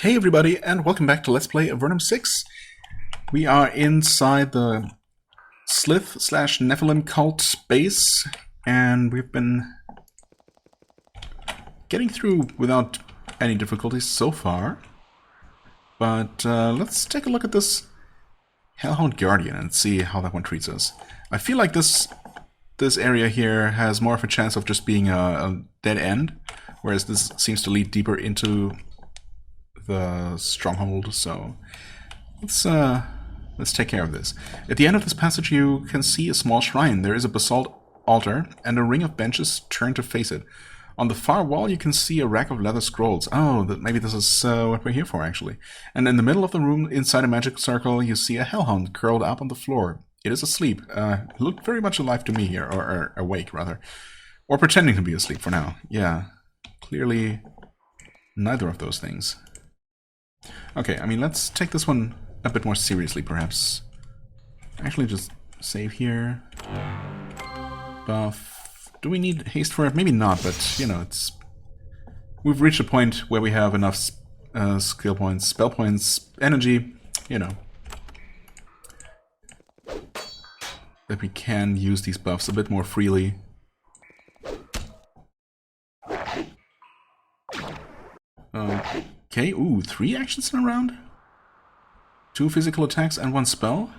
Hey everybody, and welcome back to Let's Play Avernum 6. We are inside the Slith slash Nephilim cult base, and we've been getting through without any difficulties so far. But let's take a look at this Hellhound Guardian and see how that one treats us. I feel like this area here has more of a chance of just being a dead end, whereas this seems to lead deeper into the stronghold, so let's take care of this. At the end of this passage you can see a small shrine. There is a basalt altar and a ring of benches turned to face it. On the far wall you can see a rack of leather scrolls. Oh, maybe this is what we're here for, actually. And in the middle of the room, inside a magic circle, you see a hellhound curled up on the floor. It is asleep. Looked very much alive to me here, or awake, rather. Or pretending to be asleep for now. Yeah, clearly neither of those things. Okay, I mean, let's take this one a bit more seriously, perhaps. Actually, just save here. Buff. Do we need haste for it? Maybe not, but, you know, it's... We've reached a point where we have enough skill points, spell points, energy, you know, that we can use these buffs a bit more freely. Okay, ooh, 3 actions in a round? 2 physical attacks and 1 spell.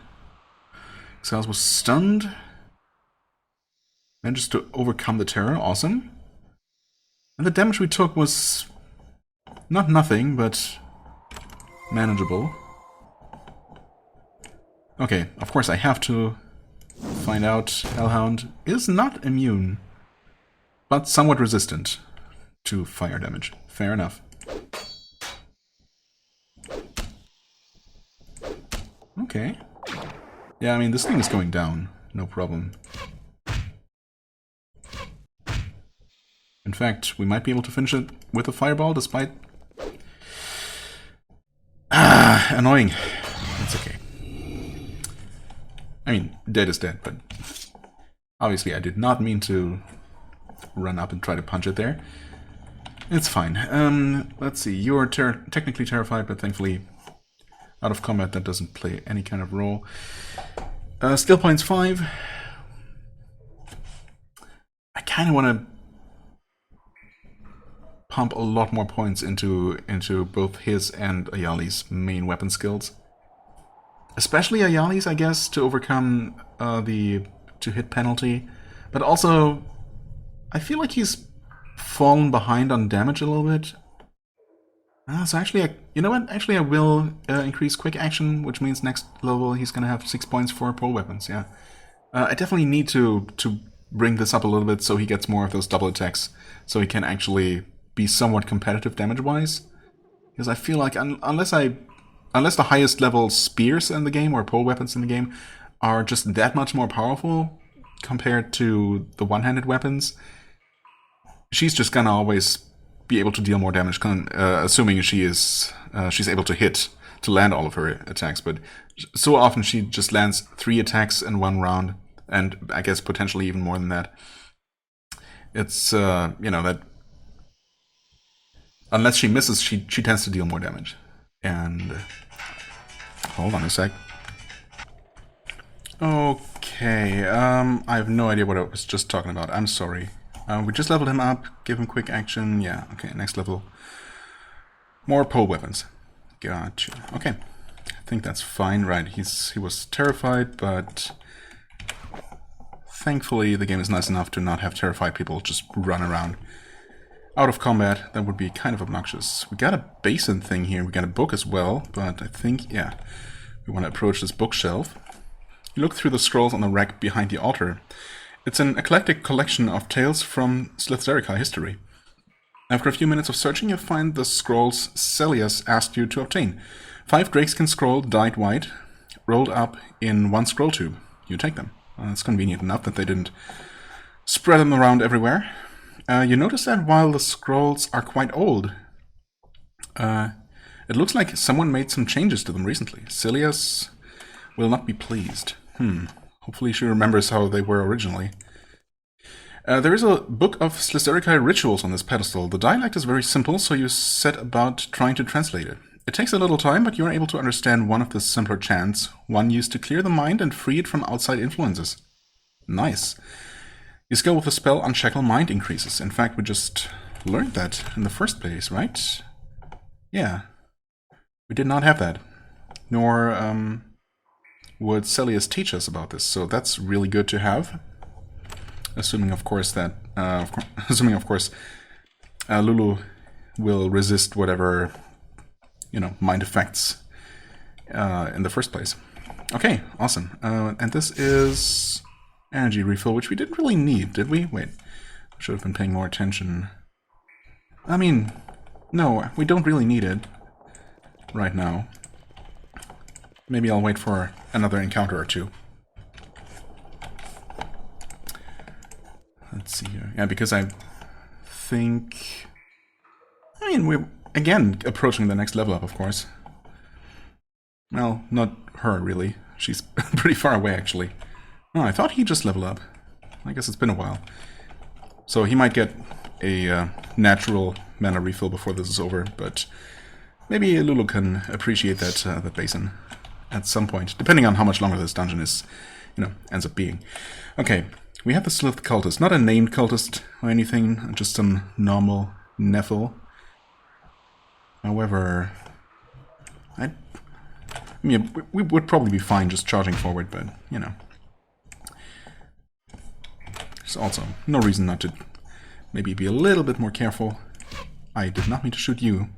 Exiles was stunned. Managed to overcome the terror, awesome. And the damage we took was not nothing, but manageable. Okay, of course I have to find out Hellhound is not immune, but somewhat resistant to fire damage. Fair enough. Okay. Yeah, I mean, this thing is going down. No problem. In fact, we might be able to finish it with a fireball, despite... annoying. It's okay. I mean, dead is dead, but... Obviously, I did not mean to run up and try to punch it there. It's fine. Let's see. You're technically terrified, but thankfully... out of combat, that doesn't play any kind of role. Skill points 5. I kind of want to pump a lot more points into both his and Ayali's main weapon skills. Especially Ayali's, I guess, to overcome the to-hit penalty. But also, I feel like he's fallen behind on damage a little bit. So actually, you know what? Actually, I will increase quick action, which means next level he's going to have 6 points for pole weapons, yeah. I definitely need to bring this up a little bit so he gets more of those double attacks, so he can actually be somewhat competitive damage-wise. Because I feel like unless the highest level spears in the game, or pole weapons in the game, are just that much more powerful compared to the one-handed weapons, she's just going to always... be able to deal more damage, assuming she's able to land all of her attacks. But so often she just lands 3 attacks in 1 round, and I guess potentially even more than that. It's you know, that unless she misses, she tends to deal more damage. And hold on a sec. Okay, I have no idea what I was just talking about. I'm sorry. We just leveled him up, give him quick action, yeah, okay, next level. More pole weapons. Gotcha. Okay, I think that's fine, right, he was terrified, but... thankfully the game is nice enough to not have terrified people just run around. Out of combat, that would be kind of obnoxious. We got a basin thing here, we got a book as well, but I think, yeah, we want to approach this bookshelf. You look through the scrolls on the rack behind the altar. It's an eclectic collection of tales from Slithzerica history. After a few minutes of searching, you find the scrolls Celius asked you to obtain. 5 drakeskin scroll dyed white, rolled up in 1 scroll tube. You take them. It's convenient enough that they didn't spread them around everywhere. You notice that while the scrolls are quite old, it looks like someone made some changes to them recently. Celius will not be pleased. Hopefully she remembers how they were originally. There is a book of Slithzerica rituals on this pedestal. The dialect is very simple, so you set about trying to translate it. It takes a little time, but you're able to understand one of the simpler chants, one used to clear the mind and free it from outside influences. Nice. Your skill with the spell Unshackle Mind increases. In fact, we just learned that in the first place, right? Yeah. We did not have that. Nor would Celius teach us about this, so that's really good to have. Assuming, of course, that Lulu will resist whatever, mind effects in the first place. Okay, awesome. And this is energy refill, which we didn't really need, did we? Wait, should have been paying more attention. I mean, no, we don't really need it right now. Maybe I'll wait for another encounter or two. Let's see here. Yeah, because I think... we're, again, approaching the next level up, of course. Well, not her, really. She's pretty far away, actually. Oh, I thought he'd just level up. I guess it's been a while. So he might get a natural mana refill before this is over, but maybe Lulu can appreciate that basin at some point, depending on how much longer this dungeon is, ends up being. Okay, we have the Slith cultist, not a named cultist or anything, just some normal Nephil. However, we would probably be fine just charging forward, but, there's also no reason not to maybe be a little bit more careful. I did not mean to shoot you.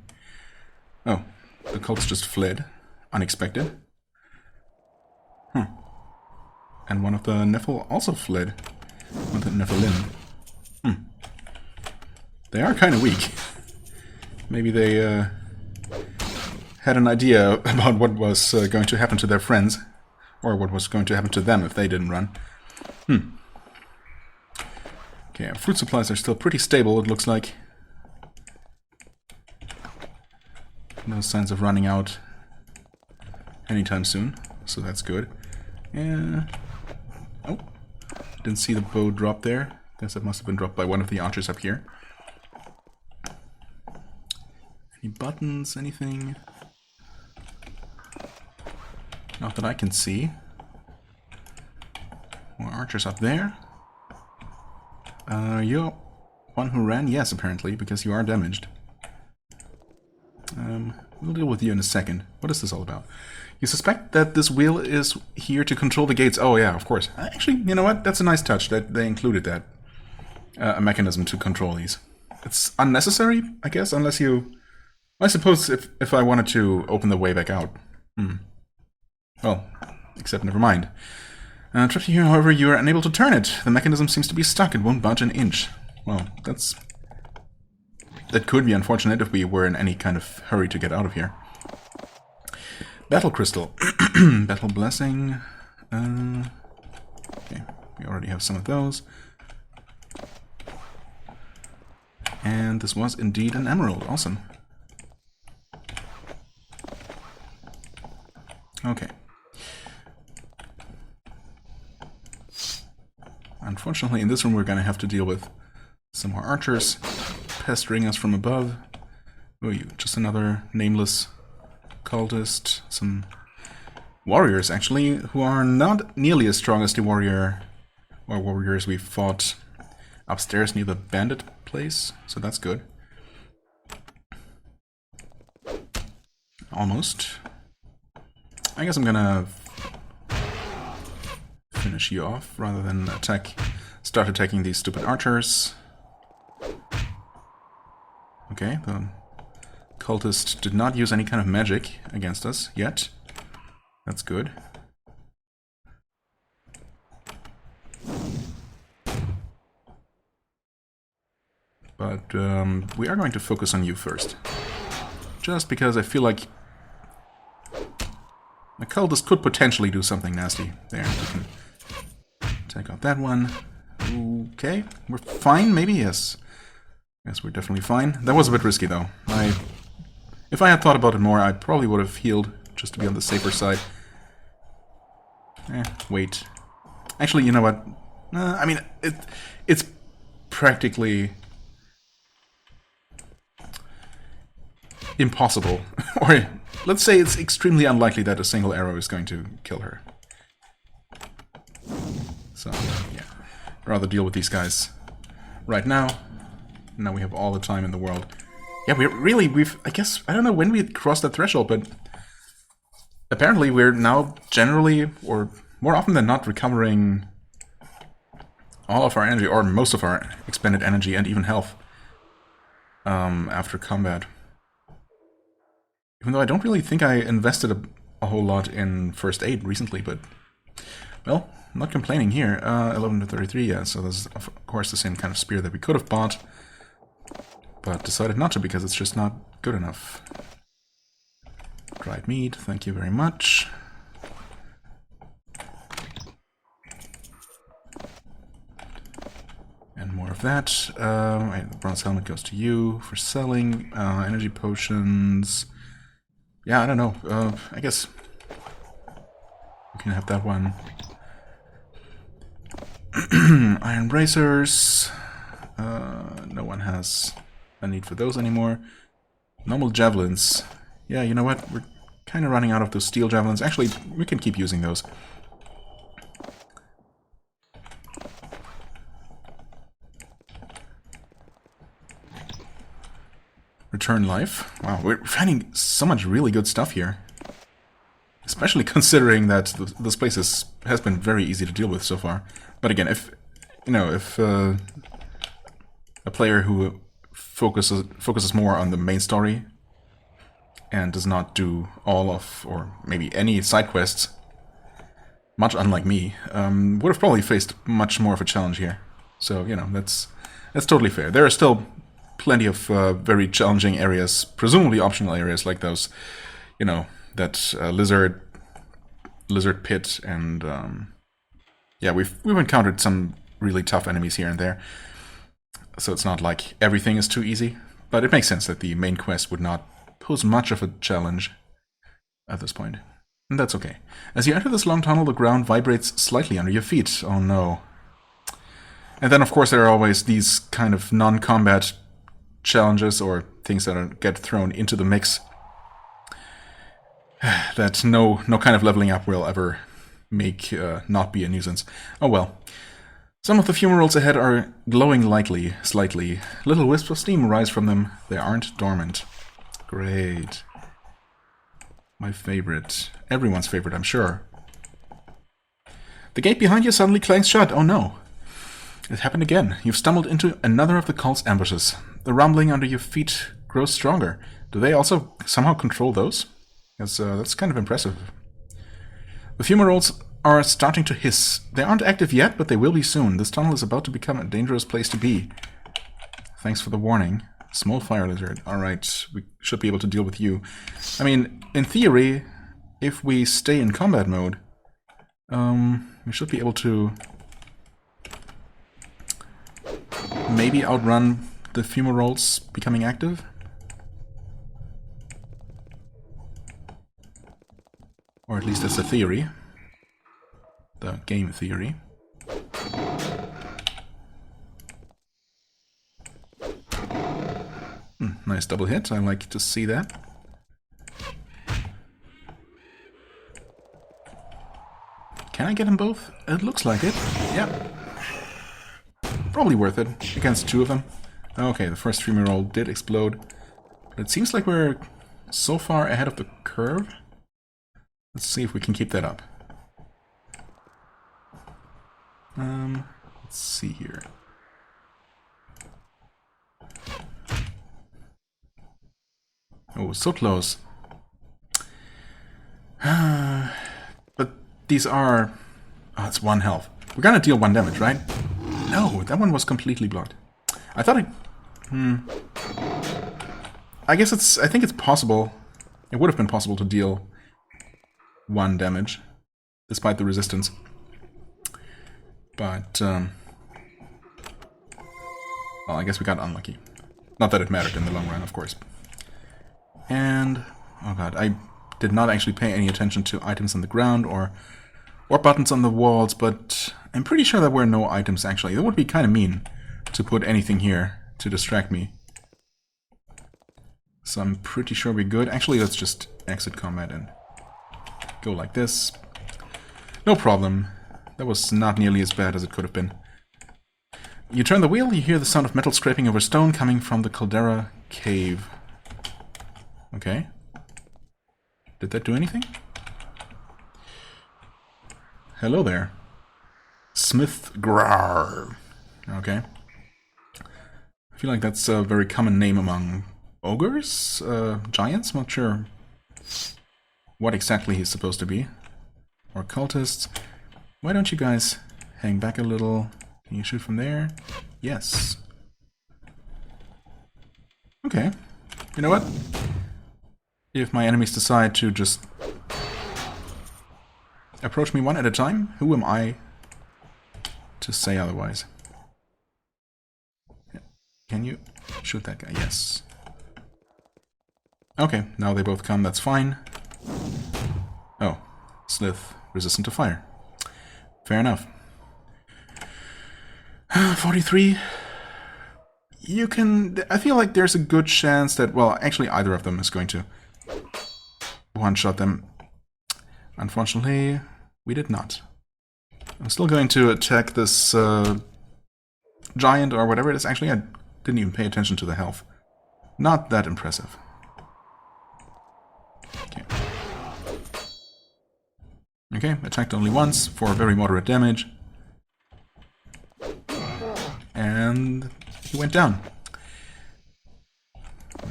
Oh, the cultist just fled. Unexpected. Huh. And one of the Nephil also fled. One of the Nephilim. They are kind of weak. Maybe they had an idea about what was going to happen to their friends, or what was going to happen to them if they didn't run. Okay, our fruit supplies are still pretty stable, it looks like. No signs of running out anytime soon, so that's good. Yeah. Oh, didn't see the bow drop there. Guess it must have been dropped by one of the archers up here. Any buttons, anything? Not that I can see. More archers up there. You're one who ran? Yes, apparently, because you are damaged. We'll deal with you in a second. What is this all about? You suspect that this wheel is here to control the gates? Oh yeah, of course. Actually, you know what? That's a nice touch that they included that. A mechanism to control these. It's unnecessary, I guess, unless you... I suppose if I wanted to open the way back out. Well, except never mind. Trapped here, however, you are unable to turn it. The mechanism seems to be stuck. It won't budge an inch. Well, that could be unfortunate if we were in any kind of hurry to get out of here. Battle Crystal. Battle Blessing. Okay, we already have some of those. And this was indeed an emerald. Awesome. Okay. Unfortunately, in this room we're going to have to deal with some more archers pestering us from above. Oh, you just another nameless cultist. Some warriors, actually, who are not nearly as strong as the warriors we fought upstairs near the bandit place, so that's good. Almost. I guess I'm gonna finish you off rather than start attacking these stupid archers. Okay, the cultist did not use any kind of magic against us yet. That's good. But we are going to focus on you first. Just because I feel like the cultist could potentially do something nasty. There, we can take out that one. Okay, we're fine, maybe? Yes. Yes, we're definitely fine. That was a bit risky, though. If I had thought about it more, I probably would have healed, just to be on the safer side. Wait. Actually, you know what? I mean, it's practically impossible, or let's say it's extremely unlikely that a single arrow is going to kill her. So, yeah. Rather deal with these guys right now. Now we have all the time in the world. Yeah, we've, I guess, I don't know when we crossed that threshold, but apparently we're now generally, or more often than not, recovering all of our energy, or most of our expended energy and even health after combat. Even though I don't really think I invested a whole lot in first aid recently, but, well, I'm not complaining here. 11 to 33, yeah, so this is, of course, the same kind of spear that we could have bought, but decided not to because it's just not good enough. Dried meat, thank you very much. And more of that. The bronze helmet goes to you for selling. Energy potions. Yeah, I don't know. I guess we can have that one. Iron bracers. No one has a need for those anymore. Normal javelins. Yeah, you know what? We're kind of running out of those steel javelins. Actually, we can keep using those. Return life. Wow, we're finding so much really good stuff here. Especially considering that this place has been very easy to deal with so far. But again, if a player who focuses more on the main story and does not do all of, or maybe any side quests, much unlike me, would have probably faced much more of a challenge here. So, you know, that's totally fair. There are still plenty of very challenging areas, presumably optional areas like those, you know, that lizard pit, and yeah, we've encountered some really tough enemies here and there. So it's not like everything is too easy, but it makes sense that the main quest would not pose much of a challenge at this point. And that's okay. As you enter this long tunnel, the ground vibrates slightly under your feet. Oh no. And then of course there are always these kind of non-combat challenges or things that get thrown into the mix that no kind of leveling up will ever make not be a nuisance. Oh well. Some of the fumaroles ahead are glowing slightly. Little wisps of steam rise from them. They aren't dormant. Great. My favorite. Everyone's favorite, I'm sure. The gate behind you suddenly clangs shut. Oh no. It happened again. You've stumbled into another of the cult's ambushes. The rumbling under your feet grows stronger. Do they also somehow control those? That's kind of impressive. The fumaroles are starting to hiss. They aren't active yet, but they will be soon. This tunnel is about to become a dangerous place to be. Thanks for the warning. Small fire lizard. Alright, we should be able to deal with you. I mean, in theory, if we stay in combat mode, we should be able to maybe outrun the fumaroles becoming active. Or at least that's the theory. The game theory. Nice double hit. I like to see that. Can I get them both? It looks like it. Yeah. Probably worth it. Against two of them. Okay, the first fumarole did explode. But it seems like we're so far ahead of the curve. Let's see if we can keep that up. Let's see here. Oh, so close. But these are... Oh, it's 1 health. We're gonna deal 1 damage, right? No, that one was completely blocked. I thought I guess I think it's possible. It would have been possible to deal 1 damage, despite the resistance. But, well, I guess we got unlucky. Not that it mattered in the long run, of course. And, oh god, I did not actually pay any attention to items on the ground or buttons on the walls, but I'm pretty sure there were no items actually. It would be kind of mean to put anything here to distract me. So I'm pretty sure we're good. Actually, let's just exit combat and go like this. No problem. That was not nearly as bad as it could have been. You turn the wheel, you hear the sound of metal scraping over stone coming from the caldera cave. Okay. Did that do anything? Hello there. Smith Grar. Okay. I feel like that's a very common name among ogres? Giants? Not sure what exactly he's supposed to be. Or cultists. Why don't you guys hang back a little? Can you shoot from there? Yes. Okay. You know what? If my enemies decide to just approach me one at a time, who am I to say otherwise? Can you shoot that guy? Yes. Okay, now they both come, that's fine. Oh, Slith resistant to fire. Fair enough. 43. You can... I feel like there's a good chance that... Well, actually either of them is going to one-shot them. Unfortunately, we did not. I'm still going to attack this giant or whatever it is. Actually, I didn't even pay attention to the health. Not that impressive. Okay. Okay, attacked only once for very moderate damage. And he went down.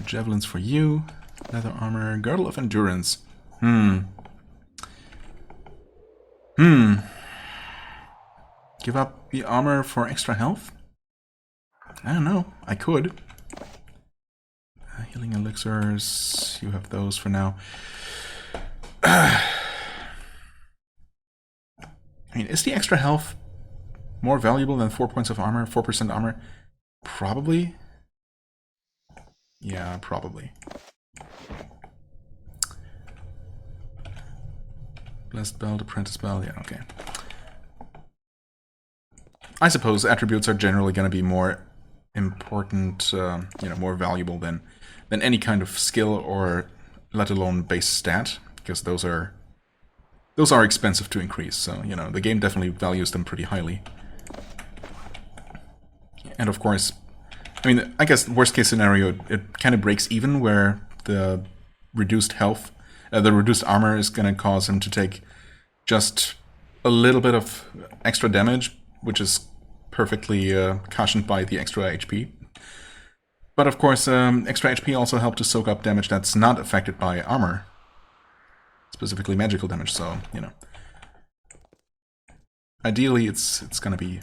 Javelins for you. Leather armor. Girdle of endurance. Give up the armor for extra health? I don't know. I could. Healing elixirs. You have those for now. I mean, is the extra health more valuable than 4 points of armor? 4% armor? Probably. Yeah, probably. Blessed Belt, Apprentice Belt, yeah, okay. I suppose attributes are generally going to be more important, you know, more valuable than any kind of skill or let alone base stat, because those are expensive to increase. So, you know, the game definitely values them pretty highly. And of course, I mean, I guess worst case scenario, it kind of breaks even where the reduced health, the reduced armor is going to cause him to take just a little bit of extra damage, which is perfectly cushioned by the extra HP. But of course, extra HP also helps to soak up damage that's not affected by armor. Specifically magical damage, so, you know. Ideally, it's going to be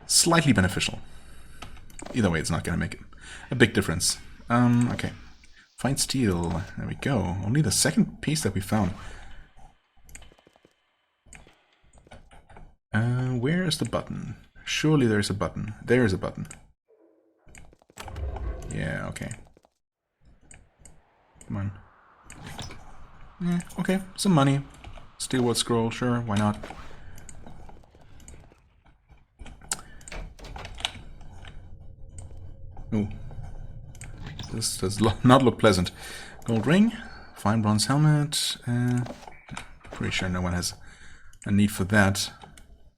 slightly beneficial. Either way, it's not going to make a big difference. Okay. Find steel. There we go. Only the second piece that we found. Where is the button? Surely there's a button. There is a button. Yeah, okay. Come on. Yeah, okay, some money. Steelwood scroll, sure, why not? Ooh. This does not look pleasant. Gold ring, fine bronze helmet. Pretty sure no one has a need for that.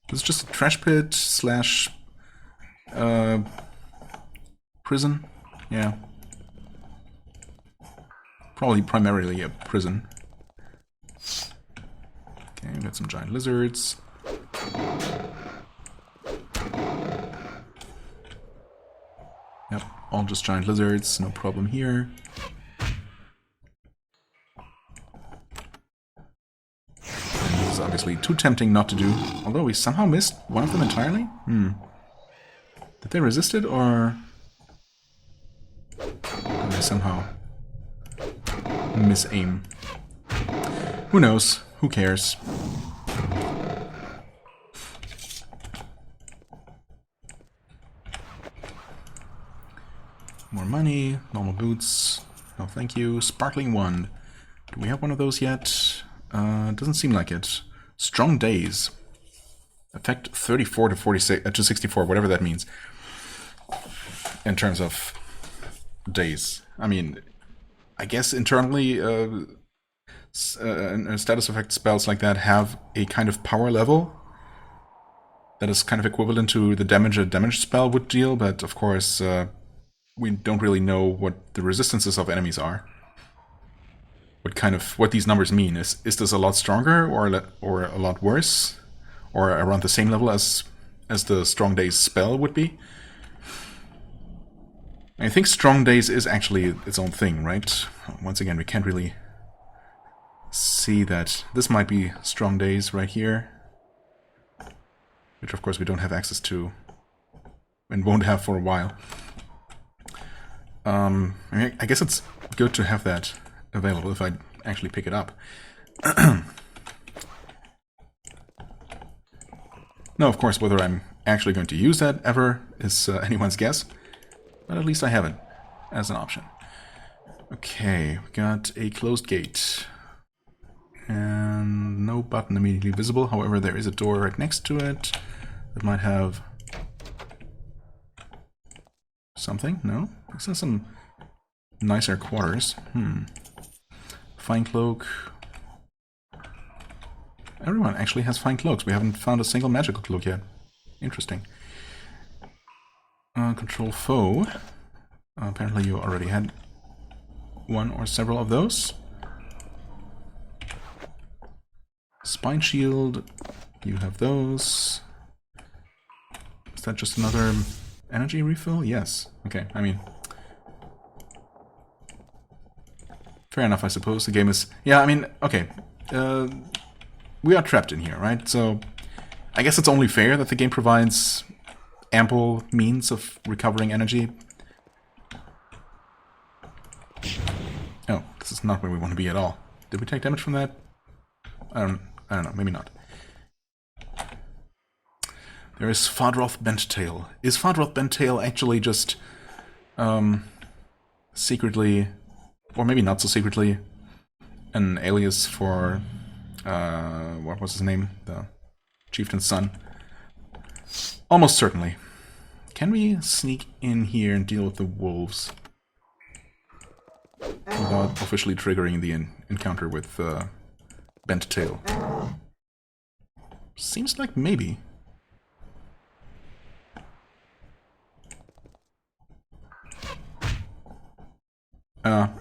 This is just a trash pit slash prison. Yeah. Probably primarily a prison. Okay, we got some giant lizards. Yep, all just giant lizards, no problem here. And this is obviously too tempting not to do, although we somehow missed one of them entirely? Did they resist it, or did they somehow miss-aim? Who knows? Who cares? More money, normal boots. No, thank you. Sparkling wand. Do we have one of those yet? Doesn't seem like it. Strong days. Effect 34 to 46 to 64, whatever that means. In terms of days. I mean, I guess internally, status effect spells like that have a kind of power level that is kind of equivalent to the damage a damage spell would deal, but of course, we don't really know what the resistances of enemies are. What these numbers mean. Is this a lot stronger or a lot worse? Or around the same level as the Strong Days spell would be? I think Strong Days is actually its own thing, right? Once again, we can't really see that. This might be Strong Days right here, which of course we don't have access to and won't have for a while. I guess it's good to have that available if I actually pick it up. No, of course, whether I'm actually going to use that ever is anyone's guess, but at least I have it as an option. Okay, we got a closed gate. And no button immediately visible, however there is a door right next to it that might have something. No? This is some nicer quarters. Fine cloak. Everyone actually has fine cloaks. We haven't found a single magical cloak yet. Interesting. Control foe. Apparently you already had one or several of those. Spine shield. You have those. Is that just another energy refill? Yes. Okay, I mean... fair enough, I suppose. The game is... yeah, I mean, okay. We are trapped in here, right? So I guess it's only fair that the game provides ample means of recovering energy. Oh, this is not where we want to be at all. Did we take damage from that? I don't know, maybe not. There is Fadroth Benttail. Is Fadroth Benttail actually just secretly, or maybe not so secretly, an alias for what was his name? The chieftain's son. Almost certainly. Can we sneak in here and deal with the wolves without officially triggering the encounter with Benttail? Seems like maybe.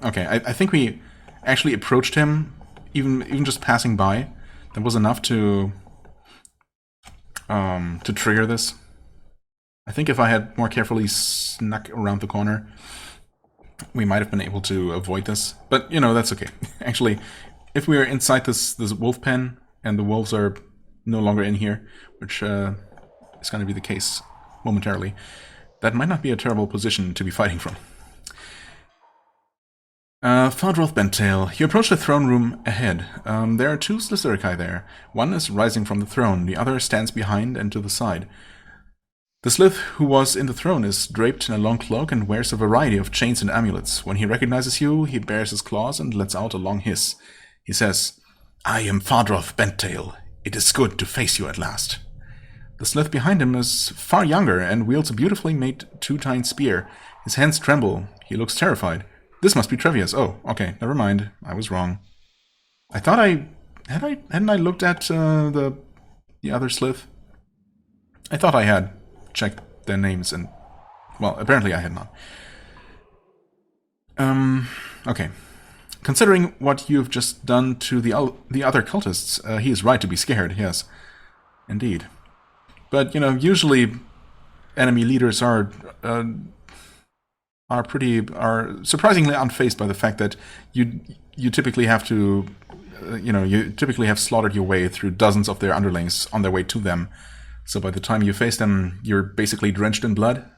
Okay, I think we actually approached him, even just passing by. That was enough to trigger this. I think if I had more carefully snuck around the corner, we might have been able to avoid this. But, you know, that's okay. Actually, if we're inside this wolf pen, and the wolves are no longer in here, which is going to be the case momentarily, that might not be a terrible position to be fighting from. Fadroth Benttail, you approach the throne room ahead. There are two Slitherikai there. One is rising from the throne, the other stands behind and to the side. The Slith who was in the throne is draped in a long cloak and wears a variety of chains and amulets. When he recognizes you, he bares his claws and lets out a long hiss. He says, "I am Fadroth Benttail. It is good to face you at last." The Slith behind him is far younger and wields a beautifully made two-tined spear. His hands tremble. He looks terrified. This must be Trevius. Oh, okay, never mind. I was wrong. I thought hadn't I looked at the other Slith? I thought I had checked their names and, well, apparently I had not. Okay. Considering what you've just done to the other cultists, he is right to be scared, yes. Indeed. But, you know, usually enemy leaders are surprisingly unfazed by the fact that you typically have to, you typically have slaughtered your way through dozens of their underlings on their way to them. So by the time you face them, you're basically drenched in blood.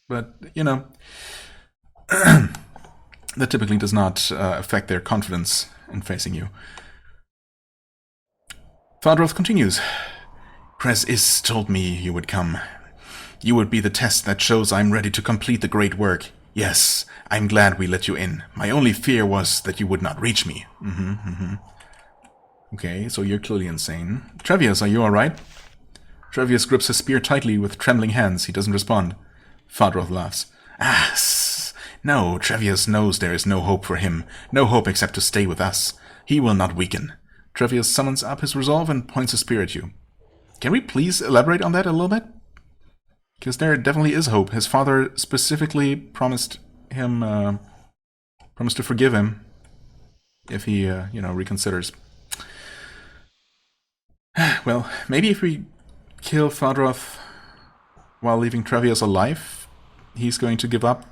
But, you know, that typically does not affect their confidence in facing you. Fadroth continues. Kres told me you would come. You would be the test that shows I'm ready to complete the great work. Yes, I'm glad we let you in. My only fear was that you would not reach me. Okay, so you're clearly insane. Trevius, are you alright? Trevius grips his spear tightly with trembling hands. He doesn't respond. Fadroth laughs. Ah, No, Trevius knows there is no hope for him. No hope except to stay with us. He will not weaken. Trevius summons up his resolve and points a spear at you. Can we please elaborate on that a little bit? Because there definitely is hope. His father specifically promised him, promised to forgive him if he, reconsiders. Well, maybe if we kill Fadroth while leaving Trevius alive, he's going to give up.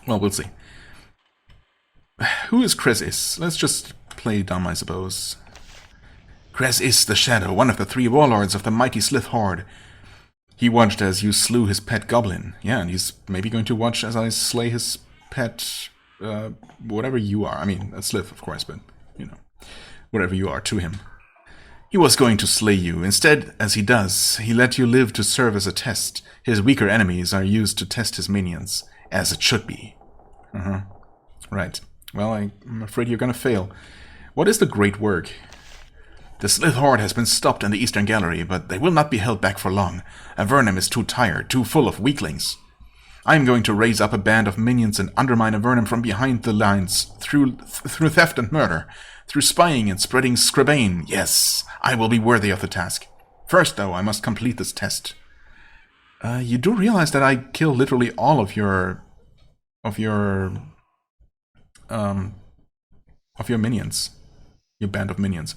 Well, we'll see. Who is Kresis? Let's just play dumb, I suppose. Kresis the Shadow, one of the 3 warlords of the mighty Slith Horde. He watched as you slew his pet goblin. Yeah, and he's maybe going to watch as I slay his pet, whatever you are. I mean, a Slith, of course, but, whatever you are to him. He was going to slay you. Instead, as he does, he let you live to serve as a test. His weaker enemies are used to test his minions, as it should be. Right. Well, I'm afraid you're gonna fail. What is the great work? The Slith Horde has been stopped in the Eastern Gallery, but they will not be held back for long. Avernum is too tired, too full of weaklings. I am going to raise up a band of minions and undermine Avernum from behind the lines, through theft and murder, through spying and spreading scribane. Yes, I will be worthy of the task. First, though, I must complete this test. You do realize that I kill literally all of your minions, your band of minions.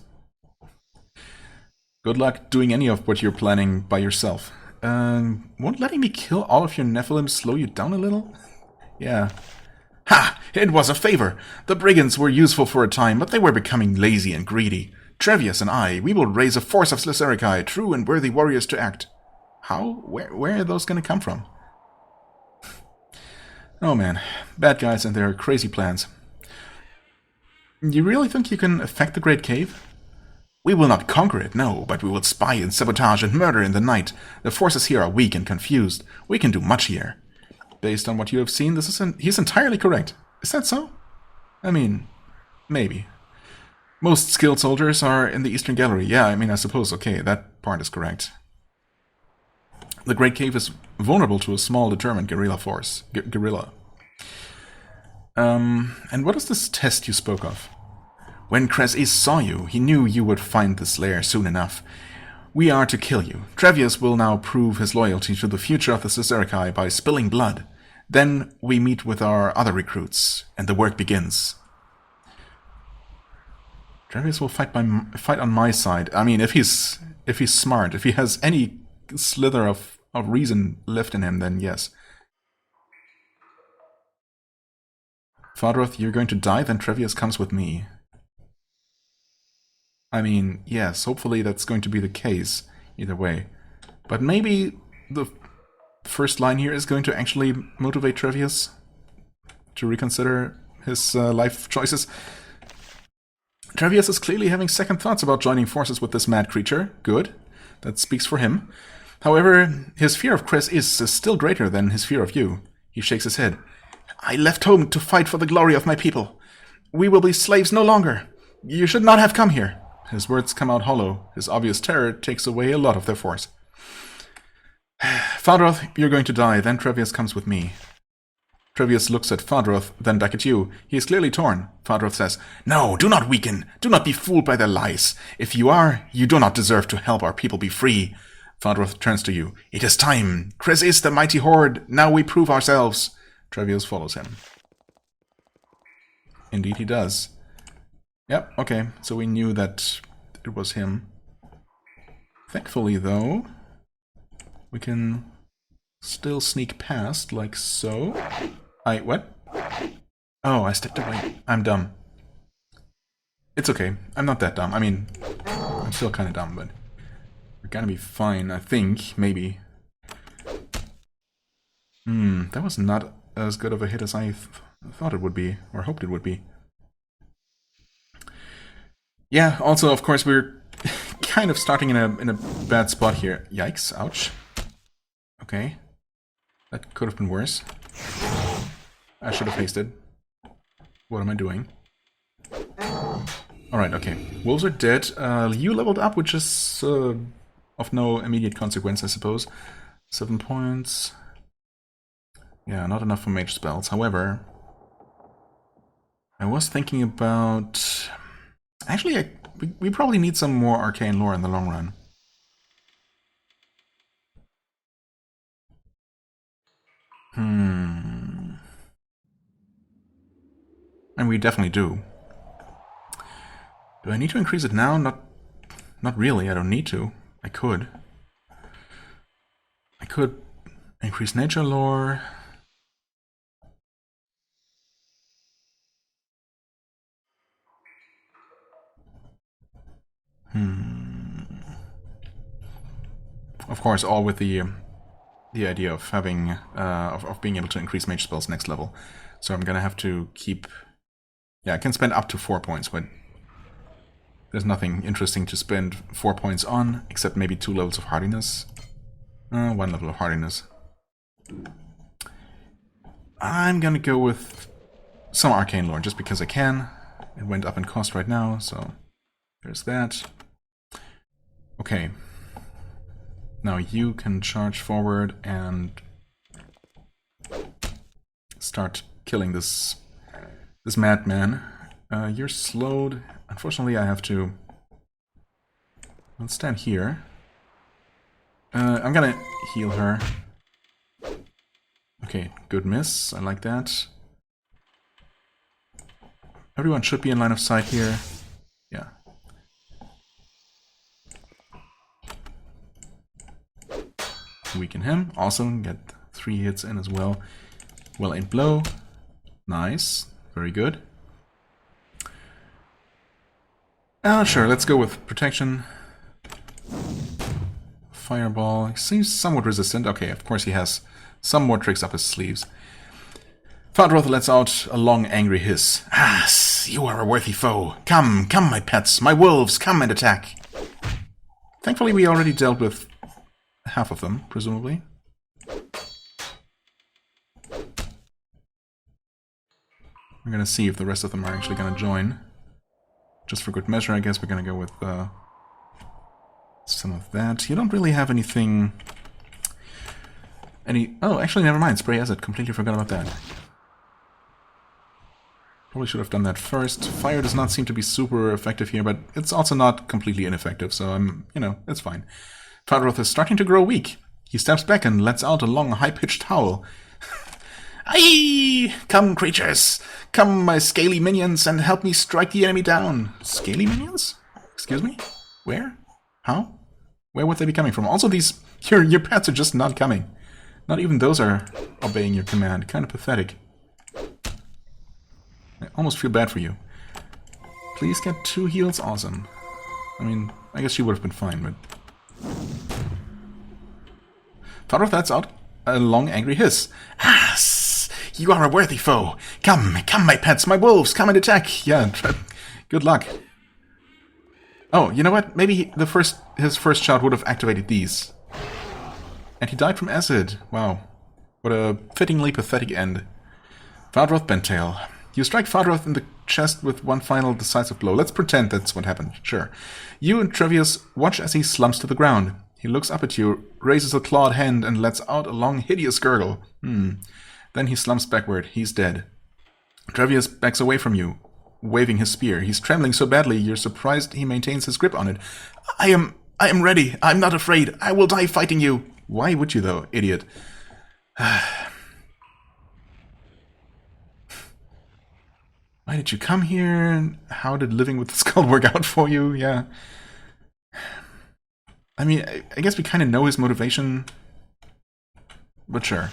Good luck doing any of what you're planning by yourself. Won't letting me kill all of your Nephilim slow you down a little? Yeah. Ha! It was a favor! The brigands were useful for a time, but they were becoming lazy and greedy. Trevius and I, we will raise a force of Slitherikai, true and worthy warriors to act. How? Where are those gonna come from? Oh man, bad guys and their crazy plans. You really think you can affect the Great Cave? We will not conquer it, no, but we will spy and sabotage and murder in the night. The forces here are weak and confused. We can do much here. Based on what you have seen, he's entirely correct. Is that so? I mean, maybe. Most skilled soldiers are in the Eastern Gallery. Yeah, I mean, I suppose, okay, that part is correct. The Great Cave is vulnerable to a small, determined guerrilla force. Guerrilla. And what is this test you spoke of? When Kresis saw you, he knew you would find this lair soon enough. We are to kill you. Trevius will now prove his loyalty to the future of the Slitherikai by spilling blood. Then we meet with our other recruits, and the work begins. Trevius will fight on my side. I mean, if he's smart, if he has any slither of reason left in him, then yes. Fadroth, you're going to die, then Trevius comes with me. I mean, yes, hopefully that's going to be the case, either way. But maybe the first line here is going to actually motivate Trevius to reconsider his life choices. Trevius is clearly having second thoughts about joining forces with this mad creature. Good. That speaks for him. However, his fear of Kresis is still greater than his fear of you. He shakes his head. I left home to fight for the glory of my people. We will be slaves no longer. You should not have come here. His words come out hollow. His obvious terror takes away a lot of their force. Fadroth, you're going to die, then Trevius comes with me. Trevius looks at Fadroth, then back at you. He is clearly torn. Fadroth says, No, do not weaken. Do not be fooled by their lies. If you are, you do not deserve to help our people be free. Fadroth turns to you. It is time. Kresis the mighty horde. Now we prove ourselves. Trevius follows him. Indeed he does. Yep, okay, so we knew that it was him. Thankfully, though, we can still sneak past, like so. What? Oh, I stepped away. I'm dumb. It's okay. I'm not that dumb. I mean, I'm still kind of dumb, but we're gonna be fine, I think, maybe. That was not as good of a hit as I thought it would be, or hoped it would be. Yeah, also, of course, we're kind of starting in a bad spot here. Yikes, ouch. Okay. That could have been worse. I should have hasted. What am I doing? Alright, okay. Wolves are dead. You leveled up, which is of no immediate consequence, I suppose. 7 points. Yeah, not enough for mage spells. However, I was thinking about... Actually, we probably need some more arcane lore in the long run. And we definitely do. Do I need to increase it now? Not really, I don't need to. I could. I could increase nature lore. Of course, all with the idea of having of being able to increase mage spells next level. So I'm gonna have to keep. Yeah, I can spend up to 4 points, but there's nothing interesting to spend 4 points on, except maybe 2 levels of hardiness. 1 level of hardiness. I'm gonna go with some arcane lore just because I can. It went up in cost right now, so there's that. Okay. Now you can charge forward and start killing this madman. You're slowed. Unfortunately, I have to... Let's stand here. I'm gonna heal her. Okay, good miss. I like that. Everyone should be in line of sight here. Yeah. Weaken him. Awesome. Get 3 hits in as well. Well-aimed blow. Nice. Very good. Sure, let's go with protection. Fireball. He seems somewhat resistant. Okay, of course he has some more tricks up his sleeves. Fadroth lets out a long, angry hiss. Ah, you are a worthy foe. Come, come, my pets, my wolves, come and attack. Thankfully, we already dealt with half of them, presumably. We're gonna see if the rest of them are actually gonna join. Just for good measure, I guess we're gonna go with some of that. You don't really have anything... Oh, actually, never mind. Spray acid. Completely forgot about that. Probably should have done that first. Fire does not seem to be super effective here, but it's also not completely ineffective, so you know, it's fine. Fadroth is starting to grow weak. He steps back and lets out a long, high-pitched howl. Aye! Come, creatures! Come, my scaly minions, and help me strike the enemy down. Scaly minions? Excuse me? Where? How? Where would they be coming from? Also, these... Your pets are just not coming. Not even those are obeying your command. Kind of pathetic. I almost feel bad for you. Please get 2 heals. Awesome. I mean, I guess she would have been fine, but... Fadroth lets out a long, angry hiss. Ah, you are a worthy foe. Come, come, my pets, my wolves, come and attack. Yeah, good luck. Oh, you know what? Maybe his first shot would have activated these. And he died from acid. Wow. What a fittingly pathetic end. Fadroth Bentail. You strike Fadroth in the chest with one final decisive blow. Let's pretend that's what happened. Sure. You and Trevius watch as he slumps to the ground. He looks up at you, raises a clawed hand, and lets out a long, hideous gurgle. Then he slumps backward. He's dead. Trevius backs away from you, waving his spear. He's trembling so badly you're surprised he maintains his grip on it. I am ready. I'm not afraid. I will die fighting you. Why would you, though, idiot? Why did you come here? How did living with the skull work out for you? Yeah. I mean, I guess we kind of know his motivation. But sure.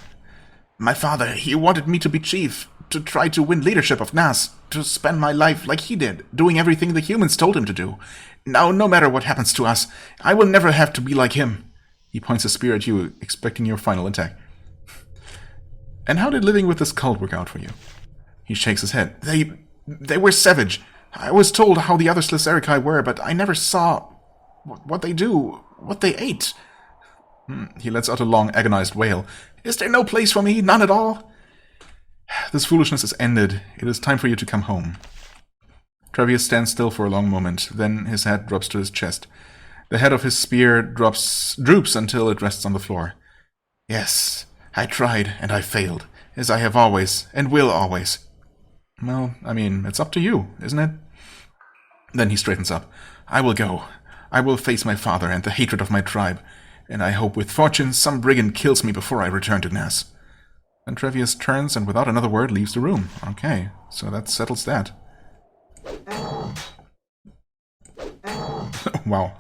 My father, he wanted me to be chief, to try to win leadership of Nas, to spend my life like he did, doing everything the humans told him to do. Now, no matter what happens to us, I will never have to be like him. He points a spear at you, expecting your final attack. And how did living with this cult work out for you? He shakes his head. They were savage. I was told how the other Slicericae were, but I never saw what they do, what they ate. He lets out a long, agonized wail. Is there no place for me? None at all? This foolishness is ended. It is time for you to come home. Trevius stands still for a long moment, then his head drops to his chest. The head of his spear droops until it rests on the floor. Yes, I tried, and I failed. as I have always, and will always. Well, I mean, it's up to you, isn't it? Then he straightens up. I will go. I will face my father and the hatred of my tribe, and I hope with fortune some brigand kills me before I return to Gnas. Then Trevius turns and without another word leaves the room. Okay, so that settles that. Wow.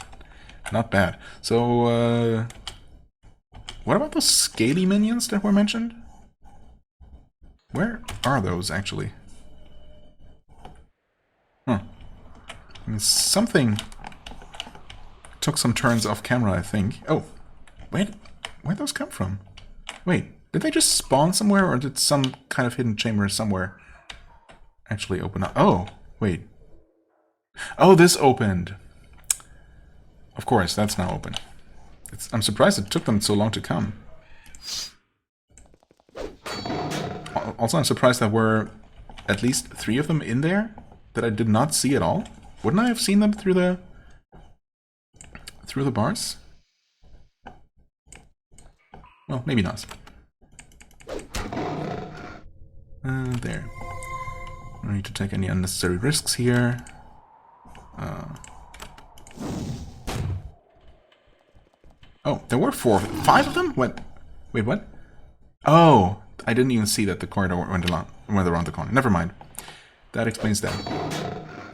Not bad. So, what about those scaly minions that were mentioned? Where are those, actually? Huh. I mean, something took some turns off camera, I think. Oh, wait. Where'd those come from? Wait, did they just spawn somewhere, or did some kind of hidden chamber somewhere actually open up? Oh, wait. Oh, this opened. Of course, that's now open. I'm surprised it took them so long to come. Also, I'm surprised there were at least 3 of them in there that I did not see at all. Wouldn't I have seen them through the bars? Well, maybe not. There. I don't need to take any unnecessary risks here. Oh, there were 5 of them? What? Wait, what? Oh, I didn't even see that the corridor went around the corner. Never mind. That explains that.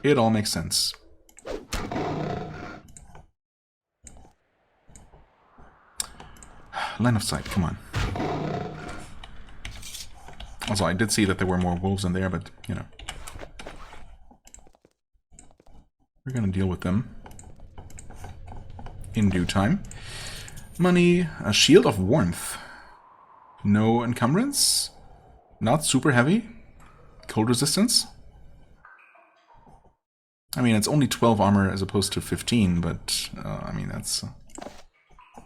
It all makes sense. Line of sight, come on. Also, I did see that there were more wolves in there, but, you know. We're gonna deal with them in due time. Money, a shield of warmth. No encumbrance. Not super heavy. Cold resistance. I mean, it's only 12 armor as opposed to 15, but, I mean, that's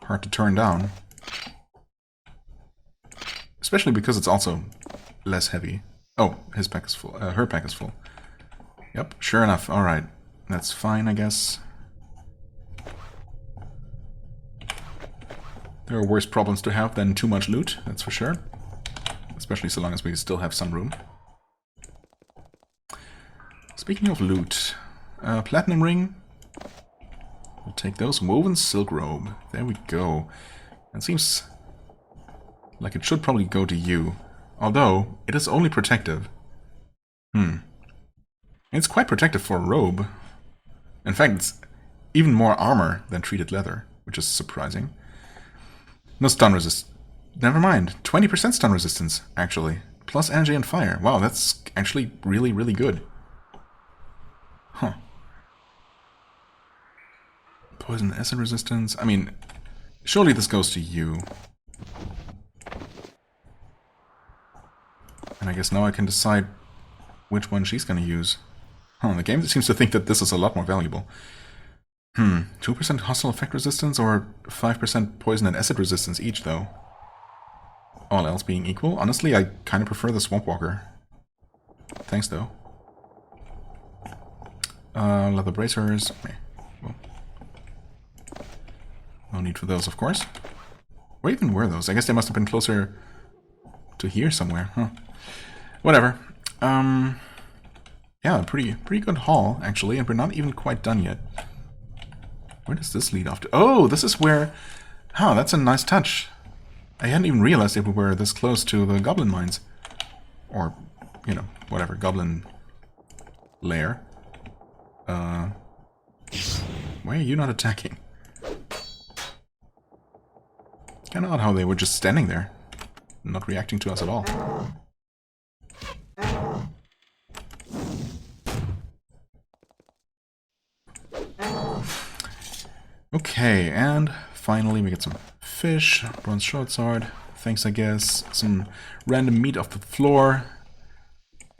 hard to turn down. Especially because it's also less heavy. Oh, his pack is full. Her pack is full. Yep, sure enough. Alright. That's fine, I guess. There are worse problems to have than too much loot, that's for sure. Especially so long as we still have some room. Speaking of loot, platinum ring. We'll take those. Woven silk robe. There we go. It seems like it should probably go to you. Although, it is only protective. It's quite protective for a robe. In fact, it's even more armor than treated leather, which is surprising. No stun resist. Never mind. 20% stun resistance, actually. Plus energy and fire. Wow, that's actually really, really good. Huh. Poison and acid resistance. I mean, surely this goes to you. And I guess now I can decide which one she's going to use. Huh, the game seems to think that this is a lot more valuable. 2% hostile effect resistance or 5% poison and acid resistance each, though. All else being equal. Honestly, I kind of prefer the Swamp Walker. Thanks, though. Leather bracers. Well, no need for those, of course. Where even were those? I guess they must have been closer to here somewhere, huh? Whatever. Yeah, pretty good haul, actually, and we're not even quite done yet. Where does this lead off to? Oh, this is where... Oh, that's a nice touch. I hadn't even realized that we were this close to the goblin mines. Or, you know, whatever, goblin lair. Why are you not attacking? Kinda odd how they were just standing there, not reacting to us at all. Okay, and finally we get some fish, bronze short sword, thanks I guess, some random meat off the floor,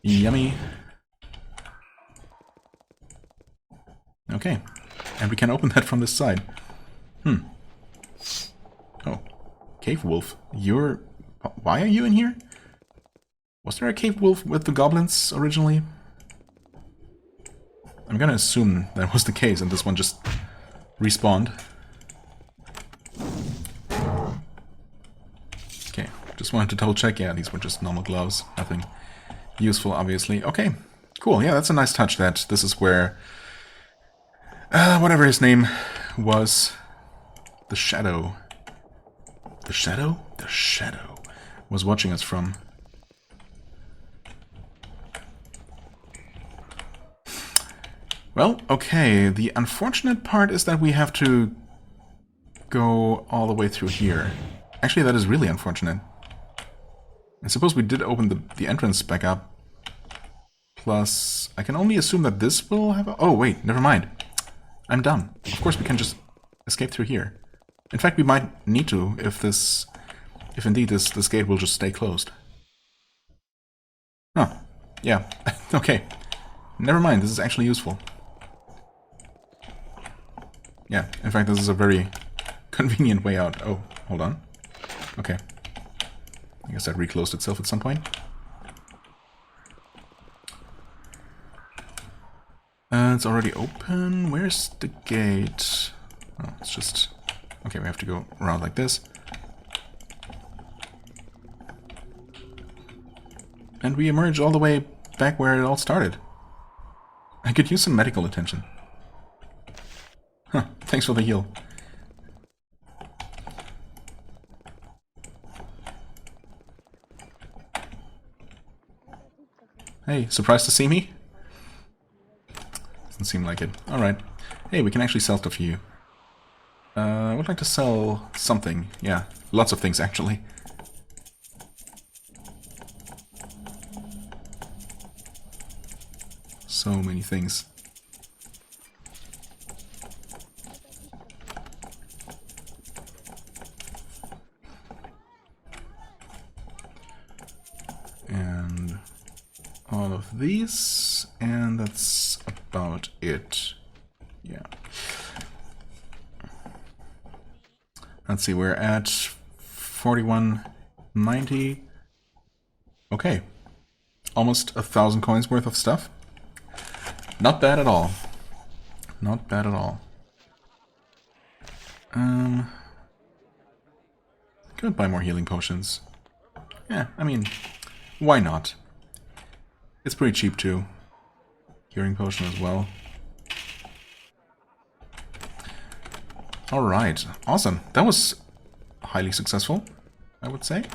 yummy. Okay, and we can open that from this side. Oh, cave wolf, you're... Why are you in here? Was there a cave wolf with the goblins originally? I'm gonna assume that was the case and this one just respawned. Okay, just Just wanted to double check. Yeah, these were just normal gloves. Nothing useful, obviously. Okay, cool. Yeah, that's a nice touch that this is where whatever his name was, the Shadow. The Shadow? The Shadow was watching us from. Well, okay, the unfortunate part is that we have to go all the way through here. Actually, that is really unfortunate. I suppose we did open the entrance back up. Plus, I can only assume that this will have a... Oh, wait, never mind. I'm dumb. Of course we can just escape through here. In fact, we might need to if indeed this gate will just stay closed. Oh, yeah. Okay. Never mind, this is actually useful. Yeah, in fact, this is a very convenient way out. Oh, hold on. Okay. I guess that reclosed itself at some point. It's already open. Where's the gate? Oh, it's just... Okay, we have to go around like this. And we emerge all the way back where it all started. I could use some medical attention. Huh, thanks for the heal. Hey, surprised to see me? Doesn't seem like it. Alright. Hey, we can actually sell stuff for you. I would like to sell something. Yeah, lots of things actually. So many things. And all of these, and that's about it. Yeah. Let's see, we're at 41.90. Okay. Almost 1,000 coins worth of stuff. Not bad at all. Not bad at all. Could buy more healing potions. Yeah, I mean, why not? It's pretty cheap too. Healing potion as well. Alright, awesome. That was highly successful, I would say.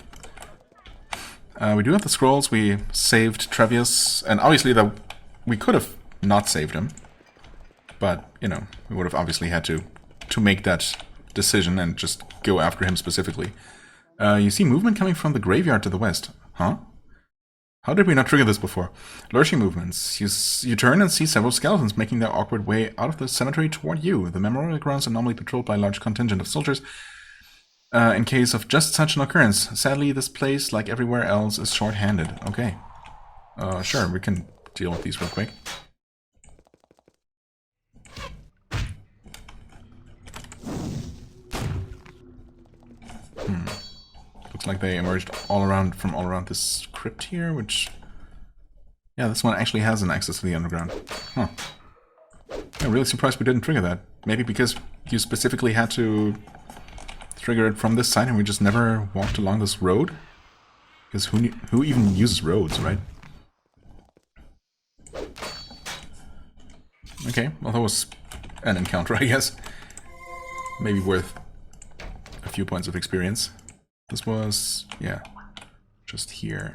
We do have the scrolls. We saved Trevius, and obviously we could have not saved him. But, you know, we would have obviously had to make that decision and just go after him specifically. You see movement coming from the graveyard to the west. Huh? How did we not trigger this before? Lurching movements. You turn and see several skeletons making their awkward way out of the cemetery toward you. The memorial grounds are normally patrolled by a large contingent of soldiers in case of just such an occurrence. Sadly, this place, like everywhere else, is short-handed. Okay. Sure, we can deal with these real quick. Looks like they emerged from all around this crypt here, which... Yeah, this one actually has an access to the underground. Huh. I'm really surprised we didn't trigger that. Maybe because you specifically had to trigger it from this side and we just never walked along this road? Because who even uses roads, right? Okay, well that was an encounter, I guess. Maybe worth a few points of experience. This was, yeah, just here.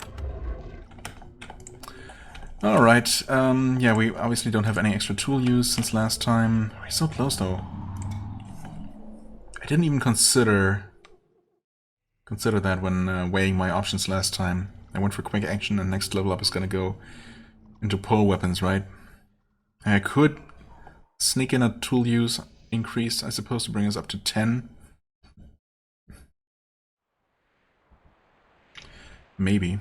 Alright, yeah, we obviously don't have any extra tool use since last time. We're so close, though. I didn't even consider that when weighing my options last time. I went for quick action, and next level up is gonna go into pole weapons, right? I could sneak in a tool use increase, I suppose, to bring us up to 10. Maybe.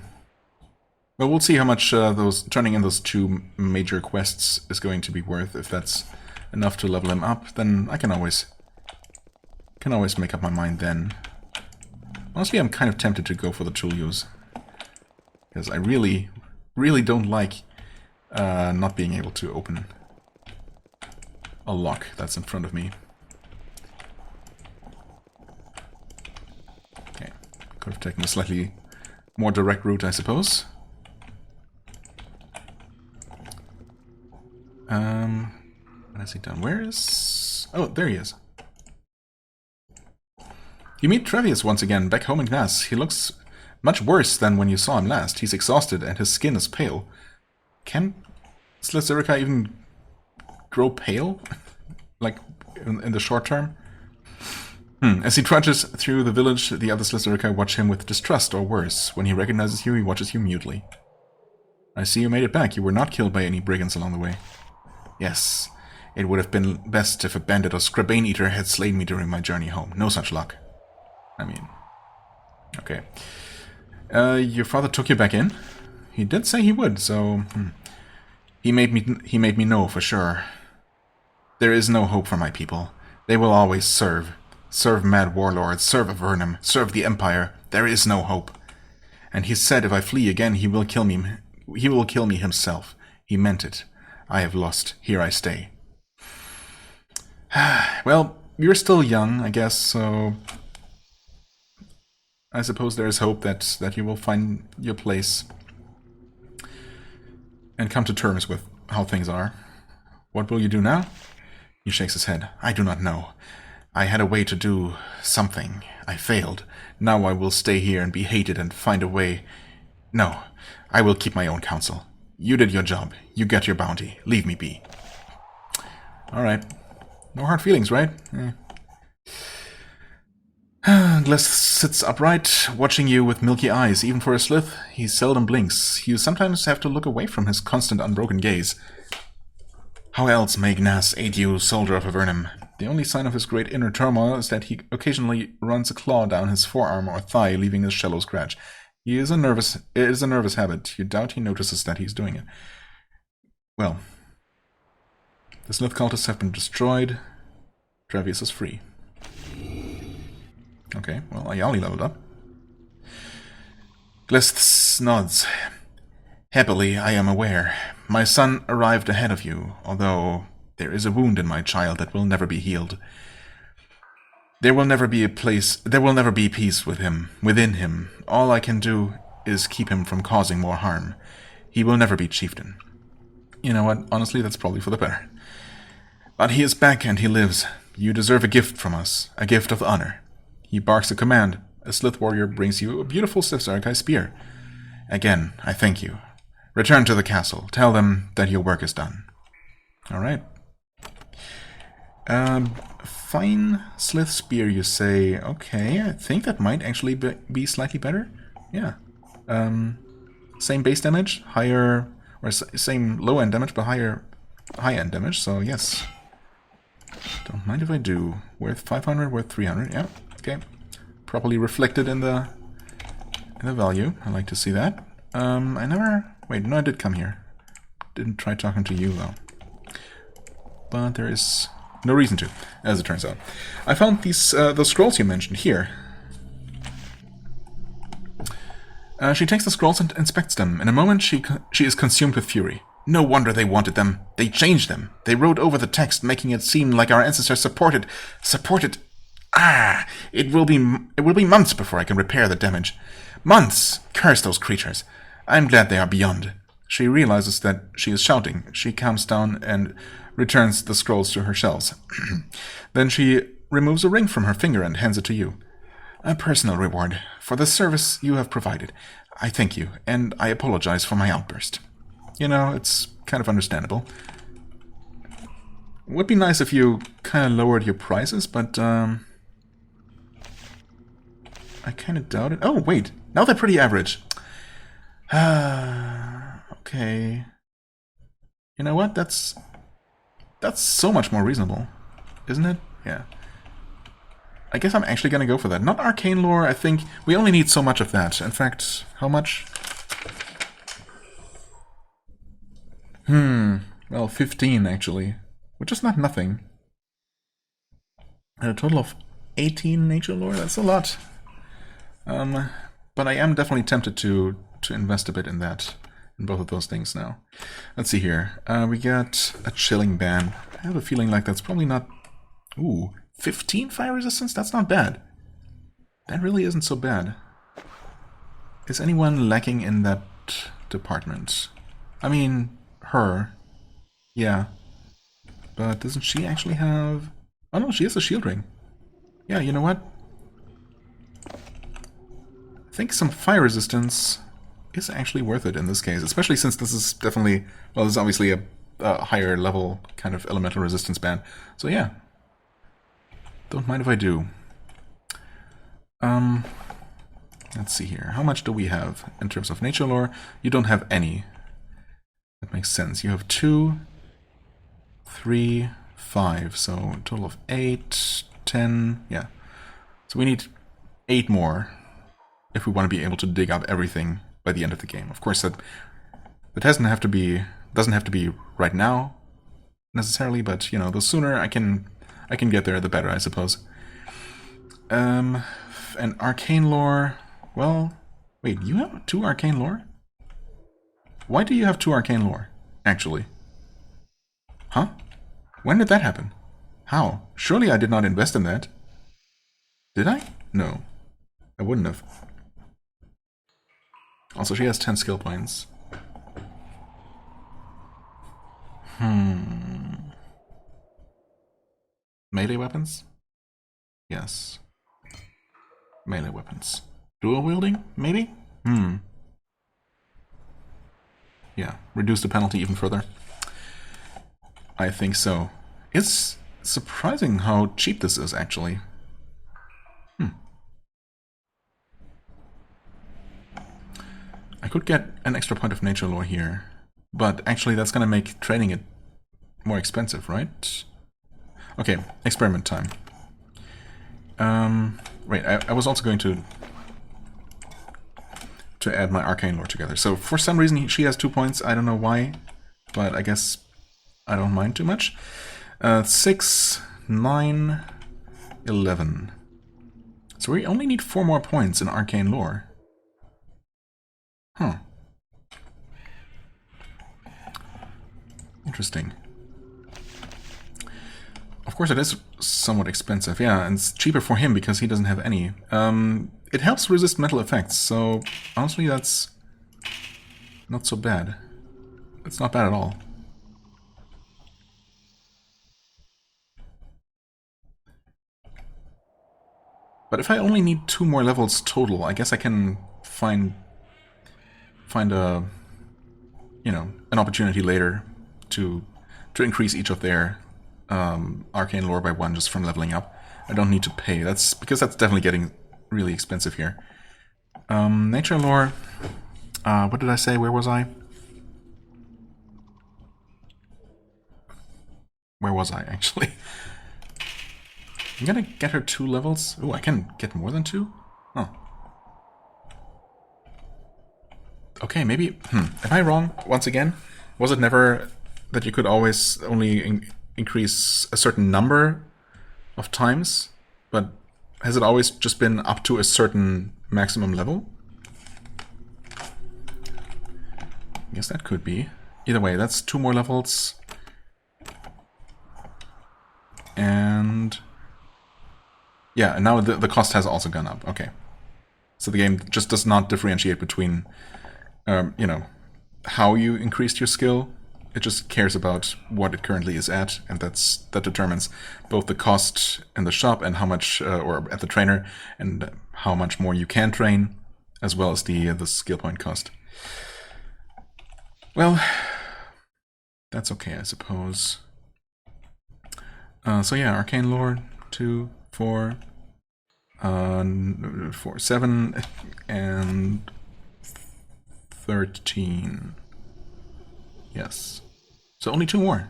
Well, we'll see how much turning in those two major quests is going to be worth. If that's enough to level him up, then I can always make up my mind then. Honestly, I'm kind of tempted to go for the tool use. Because I really, really don't like not being able to open a lock that's in front of me. Okay, could have taken a slightly more direct route, I suppose. What has he done? Where is... Oh, there he is. You meet Trevius once again, back home in Gnas. He looks much worse than when you saw him last. He's exhausted and his skin is pale. Can Slithurica even grow pale? Like, in the short term? As he trudges through the village, the other Slithurica watch him with distrust, or worse. When he recognizes you, he watches you mutely. I see you made it back. You were not killed by any brigands along the way. Yes. It would have been best if a bandit or Scrabane Eater had slain me during my journey home. No such luck. I mean... Okay. Your father took you back in? He did say he would, so... He made me know for sure. There is no hope for my people. They will always serve. Serve mad warlords, serve Avernum, serve the Empire. There is no hope. And he said if I flee again, he will kill me. He will kill me himself. He meant it. I have lost. Here I stay. Well, you're still young, I guess, so... I suppose there is hope that you will find your place. And come to terms with how things are. What will you do now? He shakes his head. I do not know. I had a way to do something. I failed. Now I will stay here and be hated and find a way. No, I will keep my own counsel. You did your job. You get your bounty. Leave me be. Alright. No hard feelings, right? Gless sits upright, watching you with milky eyes. Even for a slith, he seldom blinks. You sometimes have to look away from his constant unbroken gaze. How else may Gnas aid you, soldier of Avernum? The only sign of his great inner turmoil is that he occasionally runs a claw down his forearm or thigh, leaving a shallow scratch. It is a nervous habit. You doubt he notices that he's doing it. Well, the Slith cultists have been destroyed. Trevius is free. Okay, well, Ayali leveled up. Glist nods. Happily, I am aware. My son arrived ahead of you, although there is a wound in my child that will never be healed. There will never be peace within him. All I can do is keep him from causing more harm. He will never be chieftain. You know what? Honestly, that's probably for the better. But he is back and he lives. You deserve a gift from us, a gift of honor. He barks a command. A Slith warrior brings you a beautiful Slithurica spear. Again, I thank you. Return to the castle. Tell them that your work is done. Alright. Fine Slith spear, you say. Okay, I think that might actually be slightly better. Yeah. Same base damage, higher... Or same low-end damage, but higher high-end damage, so yes. Don't mind if I do. Worth 500, worth 300, yeah. Okay. Properly reflected in the value. I like to see that. I never... Wait, no, I did come here. Didn't try talking to you, though. But there is no reason to, as it turns out. I found those scrolls you mentioned here. She takes the scrolls and inspects them. In a moment, she is consumed with fury. No wonder they wanted them. They changed them. They wrote over the text, making it seem like our ancestors supported... It will be months before I can repair the damage. Months! Curse those creatures. I'm glad they are beyond. She realizes that she is shouting. She calms down and returns the scrolls to her shelves. Then she removes a ring from her finger and hands it to you. A personal reward for the service you have provided. I thank you, and I apologize for my outburst. You know, it's kind of understandable. It would be nice if you kind of lowered your prices, but I kind of doubt it. Oh, wait. Now they're pretty average. Okay. You know what? That's so much more reasonable, isn't it? Yeah. I guess I'm actually gonna go for that. Not arcane lore, I think we only need so much of that. In fact, how much? Well, 15 actually. Which is not nothing. And a total of 18 nature lore, that's a lot. But I am definitely tempted to invest a bit in that. In both of those things now. Let's see here. We got a chilling ban. I have a feeling like that's probably not... Ooh, 15 fire resistance? That's not bad. That really isn't so bad. Is anyone lacking in that department? I mean, her. Yeah. But doesn't she actually have... Oh no, she has a shield ring. Yeah, you know what? I think some fire resistance is actually worth it in this case, especially since this is definitely... Well, this is obviously a higher level kind of elemental resistance band. So yeah. Don't mind if I do. Let's see here. How much do we have in terms of nature lore? You don't have any. That makes sense. You have 2, 3, 5. So a total of 8, 10. Yeah. So we need 8 more if we want to be able to dig up everything by the end of the game. Of course, that doesn't have to be right now necessarily, but you know, the sooner I can get there, the better, I suppose. And arcane lore. Well, wait, you have 2 arcane lore? Why do you have 2 arcane lore, actually? Huh? When did that happen? How? Surely I did not invest in that. Did I? No. I wouldn't have. Also, she has 10 skill points. Melee weapons? Yes. Melee weapons. Dual wielding? Maybe? Yeah, reduce the penalty even further. I think so. It's surprising how cheap this is, actually. I could get an extra point of nature lore here, but actually that's gonna make trading it more expensive, right? Okay, experiment time. Wait, I was also going to add my arcane lore together. So for some reason she has 2 points. I don't know why, but I guess I don't mind too much. 6, 9, 11. So we only need 4 more points in arcane lore. Huh. Interesting. Of course it is somewhat expensive, yeah, and it's cheaper for him because he doesn't have any. It helps resist metal effects, so honestly that's not so bad. It's not bad at all. But if I only need 2 more levels total, I guess I can find a, you know, an opportunity later to increase each of their arcane lore by 1 just from leveling up. I don't need to pay. That's because that's definitely getting really expensive here. Nature lore. What did I say? Where was I? Where was I actually? I'm gonna get her 2 levels. Oh, I can get more than 2? Oh. Okay, maybe... Am I wrong, once again? Was it never that you could always only increase a certain number of times? But has it always just been up to a certain maximum level? I guess that could be. Either way, that's 2 more levels. And... yeah, and now the cost has also gone up. Okay. So the game just does not differentiate between, you know, how you increased your skill. It just cares about what it currently is at, and that determines both the cost in the shop and how much, or at the trainer, and how much more you can train, as well as the skill point cost. Well, that's okay, I suppose. So yeah, arcane lore 2, 4, 4, 7, and 13. Yes. So only 2 more.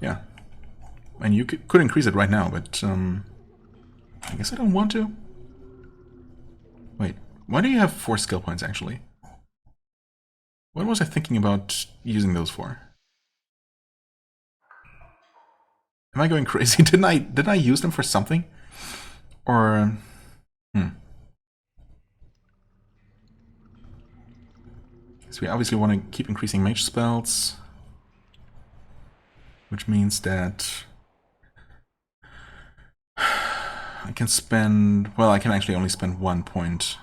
Yeah. And you could increase it right now, but I guess I don't want to. Wait, why do you have 4 skill points actually? What was I thinking about using those for? Am I going crazy? Didn't I use them for something? Or So we obviously want to keep increasing mage spells, which means that I can spend, well, I can actually only spend 1 point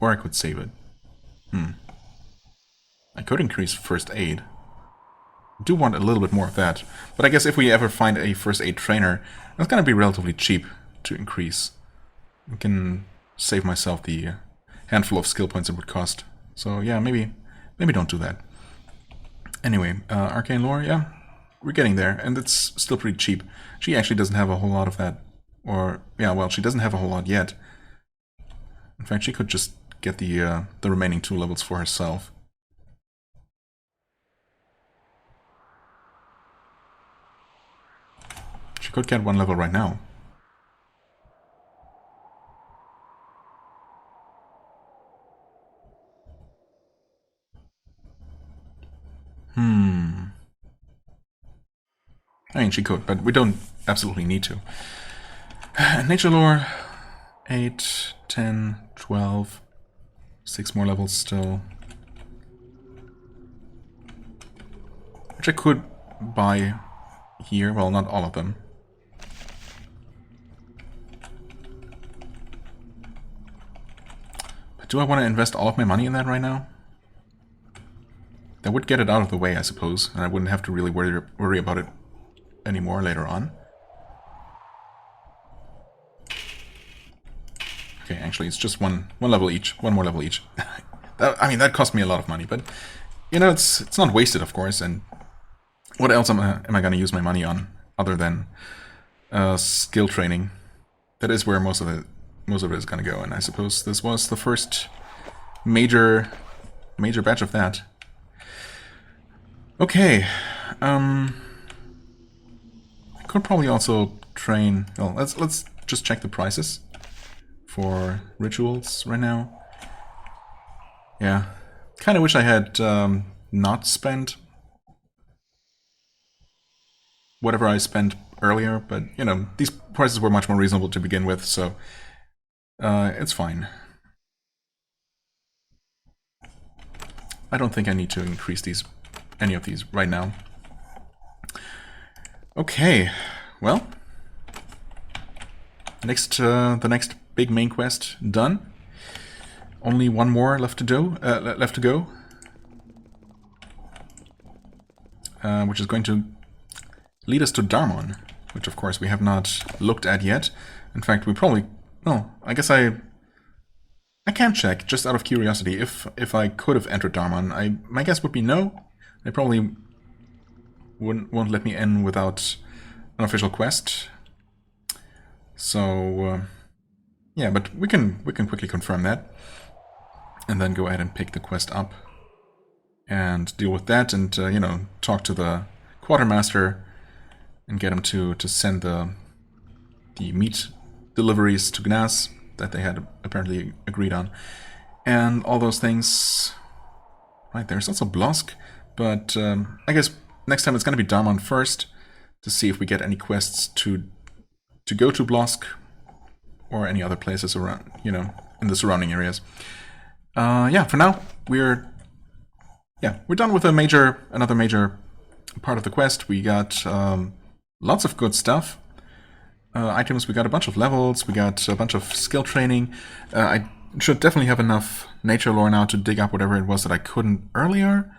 Or I could save it. I could increase first aid. I do want a little bit more of that. But I guess if we ever find a first aid trainer, it's going to be relatively cheap to increase. I can save myself the handful of skill points it would cost. So yeah, maybe don't do that. Anyway, arcane lore, yeah, we're getting there, and it's still pretty cheap. She actually doesn't have a whole lot of that, or yeah, well, she doesn't have a whole lot yet. In fact, she could just get the remaining 2 levels for herself. She could get 1 level right now. I mean, she could, but we don't absolutely need to. Nature lore, 8, 10, 12, 6 more levels still. Which I could buy here, well, not all of them. But do I want to invest all of my money in that right now? That would get it out of the way, I suppose, and I wouldn't have to really worry about it anymore later on. Okay, actually, it's just one level each, 1 more level each. I mean, that cost me a lot of money, but you know, it's not wasted, of course. And what else am I going to use my money on other than skill training? That is where most of it is going to go. And I suppose this was the first major batch of that. Okay. I could probably also train. Well, let's just check the prices for rituals right now. Yeah, kind of wish I had not spent whatever I spent earlier, but you know, these prices were much more reasonable to begin with, so it's fine. I don't think I need to increase any of these right now. Okay, well, the next big main quest done. Only 1 more left to go, which is going to lead us to Darmon, which of course we have not looked at yet. In fact, we probably... Oh, I guess I can check, just out of curiosity, if I could have entered Darmon. My guess would be no. They probably won't let me in without an official quest. So, yeah, but we can quickly confirm that. And then go ahead and pick the quest up and deal with that, and you know, talk to the quartermaster and get him to send the meat deliveries to Gnas that they had apparently agreed on, and all those things. Right, there's also Blosk, but I guess next time it's going to be Darmon first to see if we get any quests to go to Blosk or any other places around, you know, in the surrounding areas. Yeah, for now, we're done with another major part of the quest. We got lots of good stuff. Items, we got a bunch of levels, we got a bunch of skill training. I should definitely have enough nature lore now to dig up whatever it was that I couldn't earlier.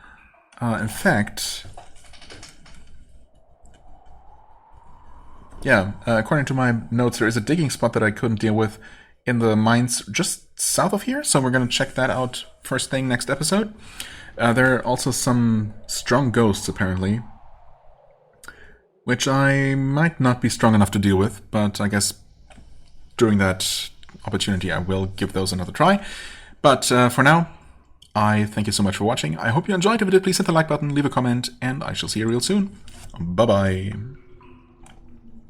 In fact, yeah, according to my notes, there is a digging spot that I couldn't deal with in the mines just south of here, so we're going to check that out first thing next episode. There are also some strong ghosts, apparently, which I might not be strong enough to deal with, but I guess during that opportunity I will give those another try. But for now, I thank you so much for watching. I hope you enjoyed. If you did, please hit the like button, leave a comment, and I shall see you real soon. Bye-bye.